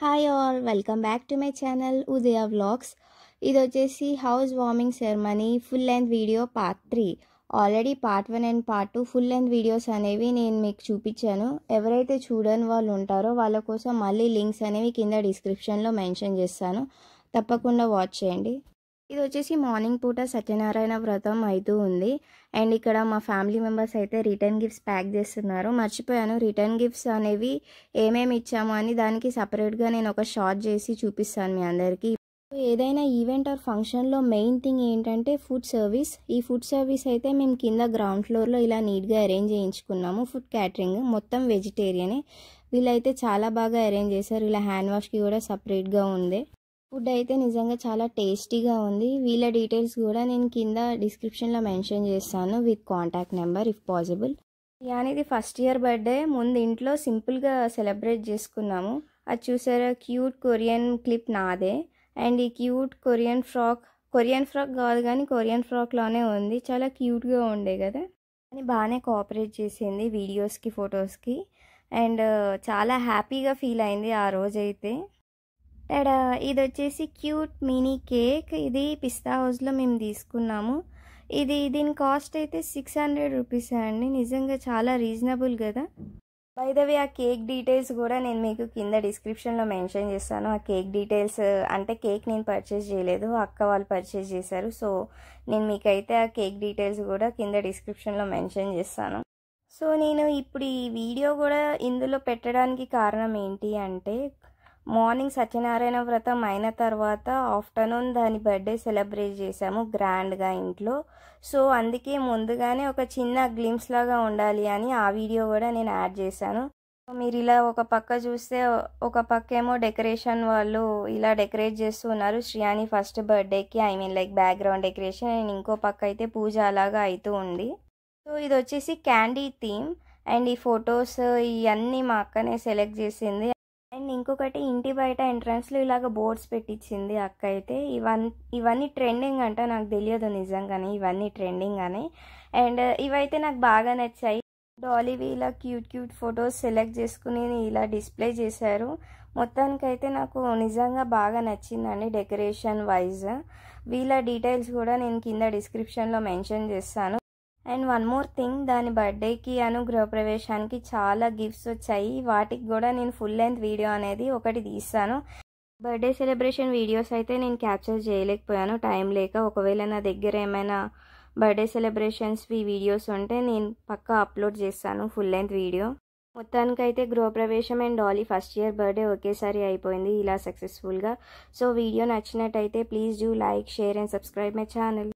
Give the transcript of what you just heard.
Hi all welcome back to my channel Udaya vlogs. ఇది వచ్చేసి house warming ceremony full length video part 3. Already part 1 and part 2 full length videos అనేవి నేను మీకు చూపించాను. ఎవరైతే చూడని వాళ్ళు ఉంటారో వాళ్ళ కోసం మళ్ళీ లింక్స్ అనేవి కింద డిస్క్రిప్షన్లో మెన్షన్ చేస్తాను, తప్పకుండా వాచ్ చేయండి. ఇది వచ్చేసి మార్నింగ్ పూట సత్యనారాయణ వ్రతం అవుతూ ఉంది. అండ్ ఇక్కడ మా ఫ్యామిలీ మెంబర్స్ అయితే రిటర్న్ గిఫ్ట్స్ ప్యాక్ చేస్తున్నారు. మర్చిపోయాను, రిటర్న్ గిఫ్ట్స్ అనేవి ఏమేమి ఇచ్చాము అని దానికి సపరేట్గా నేను ఒక షార్ట్ చేసి చూపిస్తాను మీ అందరికీ. ఏదైనా ఈవెంట్ ఆర్ ఫంక్షన్లో మెయిన్ థింగ్ ఏంటంటే ఫుడ్ సర్వీస్. ఈ ఫుడ్ సర్వీస్ అయితే మేము కింద గ్రౌండ్ ఫ్లోర్లో ఇలా నీట్గా అరేంజ్ చేయించుకున్నాము. ఫుడ్ క్యాటరింగ్ మొత్తం వెజిటేరియనే. వీళ్ళైతే చాలా బాగా అరేంజ్ చేశారు. ఇలా హ్యాండ్ వాష్కి కూడా సపరేట్గా ఉంది. ఫుడ్ అయితే నిజంగా చాలా టేస్టీగా ఉంది. వీళ్ళ డీటెయిల్స్ కూడా నేను కింద డిస్క్రిప్షన్లో మెన్షన్ చేస్తాను with contact number if possible. యానిది ఫస్ట్ ఇయర్ బర్త్డే. ముందు ఇంట్లో సింపుల్గా సెలబ్రేట్ చేసుకున్నాము. అది చూసారా, క్యూట్ కొరియన్ క్లిప్ నాదే. అండ్ ఈ క్యూట్ కొరియన్ ఫ్రాక్ కాదు కానీ కొరియన్ ఫ్రాక్లోనే ఉంది. చాలా క్యూట్గా ఉండే కదా అని బాగానే కోఆపరేట్ చేసింది వీడియోస్కి ఫొటోస్కి. అండ్ చాలా హ్యాపీగా ఫీల్ అయింది ఆ రోజైతే. ఇది వచ్చేసి క్యూట్ మినీ కేక్. ఇది పిస్తా హౌస్లో మేము తీసుకున్నాము. దీని కాస్ట్ అయితే 600 రూపీస్ అండి. నిజంగా చాలా రీజనబుల్ కదా. బై ద వే, ఆ కేక్ డీటెయిల్స్ కూడా నేను మీకు కింద డిస్క్రిప్షన్లో మెన్షన్ చేస్తాను. ఆ కేక్ డీటెయిల్స్ అంటే కేక్ నేను పర్చేస్ చేయలేదు, అక్క వాళ్ళు పర్చేస్ చేశారు. సో నేను మీకైతే ఆ కేక్ డీటెయిల్స్ కూడా కింద డిస్క్రిప్షన్లో మెన్షన్ చేస్తాను. సో నేను ఇప్పుడు ఈ వీడియో కూడా ఇందులో పెట్టడానికి కారణం ఏంటి అంటే, మార్నింగ్ సత్యనారాయణ వ్రతం అయిన తర్వాత ఆఫ్టర్నూన్ దాని బర్త్డే సెలబ్రేట్ చేసాము గ్రాండ్గా ఇంట్లో. సో అందుకే ముందుగానే ఒక చిన్న గ్లిమ్స్ లాగా ఉండాలి అని ఆ వీడియో కూడా నేను యాడ్ చేశాను. మీరు ఇలా ఒక పక్క చూస్తే, ఒక పక్క ఏమో డెకరేషన్ వాళ్ళు ఇలా డెకరేట్ చేస్తూ ఉన్నారు శ్రియాని ఫస్ట్ బర్త్డేకి, లైక్ బ్యాక్గ్రౌండ్ డెకరేషన్. అండ్ ఇంకో పక్క అయితే పూజ అలాగా అవుతూ ఉంది. సో ఇది వచ్చేసి క్యాండీ థీమ్. అండ్ ఈ ఫొటోస్ ఇవన్నీ మా అక్కనే సెలెక్ట్ చేసింది. అండ్ ఇంకొకటి, ఇంటి బయట ఎంట్రన్స్లో ఇలాగ బోర్డ్స్ పెట్టించింది అక్క అయితే. ఇవన్నీ ట్రెండింగ్ అంట, నాకు తెలియదు నిజంగానే ఇవన్నీ ట్రెండింగ్ అని. అండ్ ఇవైతే నాకు బాగా నచ్చాయి. డాలీవి ఇలా క్యూట్ ఫొటోస్ సెలెక్ట్ చేసుకుని ఇలా డిస్ప్లే చేశారు. మొత్తానికైతే నాకు నిజంగా బాగా నచ్చిందండి డెకరేషన్ వైజ్. వీళ్ళ డీటెయిల్స్ కూడా నేను కింద డిస్క్రిప్షన్లో మెన్షన్ చేస్తాను. అండ్ వన్ మోర్ థింగ్, దాని బర్త్డేకి గృహప్రవేశానికి చాలా గిఫ్ట్స్ వచ్చాయి. వాటికి కూడా నేను ఫుల్ లెంత్ వీడియో అనేది ఒకటి తీస్తాను. బర్త్డే సెలబ్రేషన్ వీడియోస్ అయితే నేను క్యాప్చర్ చేయలేకపోయాను టైం లేక. ఒకవేళ నా దగ్గర ఏమైనా బర్త్డే సెలబ్రేషన్స్వి వీడియోస్ ఉంటే నేను పక్కా అప్లోడ్ చేస్తాను ఫుల్ లెంత్ వీడియో. మొత్తానికైతే గృహప్రవేశం and Dolly first year birthday ఒకేసారి అయిపోయింది ఇలా సక్సెస్ఫుల్గా. సో వీడియో నచ్చినట్టయితే please do like, share and subscribe my channel.